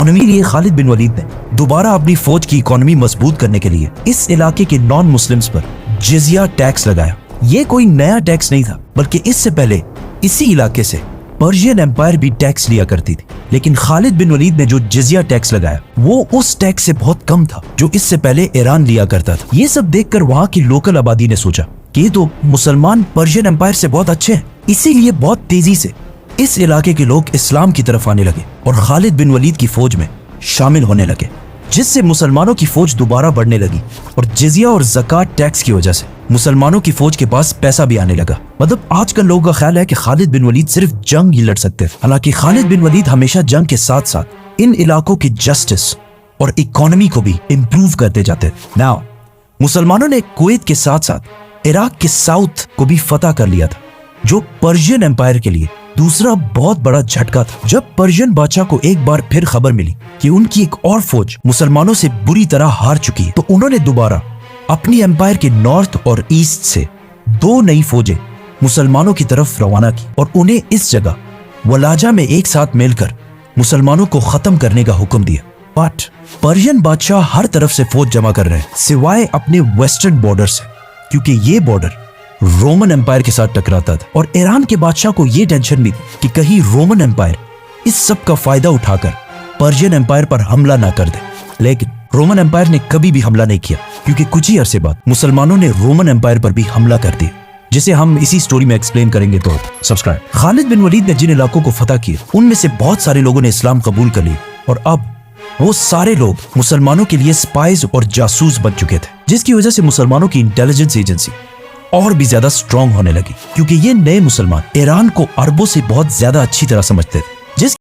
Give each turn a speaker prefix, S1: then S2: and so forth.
S1: Economy के लिए खालिद बिन वलीद ने दोबारा अपनी फौज की इकोनॉमी मजबूत करने के लिए इस इलाके के नॉन मुस्लिम्स पर जिजिया टैक्स लगाया। ये कोई नया टैक्स नहीं था, बल्कि इससे पहले इसी इलाके से पर्शियन एम्पायर भी टैक्स लिया करती थी। लेकिन खालिद बिन वलीद ने जो जिजिया टैक्स लगाया वो उस टैक्स से बहुत कम था जो इससे पहले ईरान लिया करता था। ये सब देखकर वहां की लोकल आबादी ने सोचा कि ये तो मुसलमान पर्शियन एम्पायर से बहुत अच्छे हैं, इसीलिए बहुत तेजी से इस इलाके के लोग इस्लाम की तरफ आने लगे और खालिद बिन वलीद की फौज में शामिल होने लगे, जिससे मुसलमानों की फौज दोबारा बढ़ने लगी और जिजिया और ज़कात टैक्स की वजह से मुसलमानों की फौज के पास पैसा भी आने लगा। मतलब आजकल लोगों का ख्याल है कि खालिद बिन वलीद सिर्फ जंग ही लड़ सकते थे, हालांकि खालिद बिन वलीद हमेशा जंग के साथ साथ इन इलाकों की जस्टिस और इकोनॉमी को भी इम्प्रूव करते जाते थे। नाउ मुसलमानों ने कुवैत के साथ साथ इराक के साउथ को भी फतह कर लिया था, जो पर्शियन एम्पायर के लिए दूसरा बहुत बड़ा झटका था। जब पर्शियन बादशाह को एक बार फिर खबर मिली कि उनकी एक और फौज मुसलमानों से बुरी तरह हार चुकी है, तो उन्होंने दोबारा अपनी एम्पायर के नॉर्थ और ईस्ट से 2 नई फौजें मुसलमानों की तरफ रवाना की और उन्हें इस जगह वलाजा में एक साथ मिलकर मुसलमानों को खत्म करने का हुक्म दिया। बट पर्शियन बादशाह हर तरफ से फौज जमा कर रहे हैं सिवाय अपने वेस्टर्न बॉर्डर से, क्योंकि ये बॉर्डर रोमन एम्पायर के साथ टकराता था और ईरान के बादशाह को यह टेंशन भी थी कि कहीं रोमन एम्पायर इस सब का फायदा उठाकर पर्शियन एम्पायर पर हमला ना कर दे। लेकिन रोमन एम्पायर ने कभी भी हमला नहीं किया, क्योंकि कुछ ही अरसे बाद मुसलमानों ने रोमन एम्पायर पर भी हमला कर दिया, जिसे हम इसी स्टोरी में एक्सप्लेन करेंगे। तो सब्सक्राइब। खालिद बिन वलीद ने जिन इलाकों को फतह किया उनमें से बहुत सारे लोगों ने इस्लाम कबूल कर लिया और अब वो सारे लोग मुसलमानों के लिए स्पाइज और जासूस बन चुके थे, जिसकी वजह से मुसलमानों की इंटेलिजेंस एजेंसी और भी ज्यादा स्ट्रॉन्ग होने लगी, क्योंकि ये नए मुसलमान ईरान को अरबों से बहुत ज्यादा अच्छी तरह समझते थे।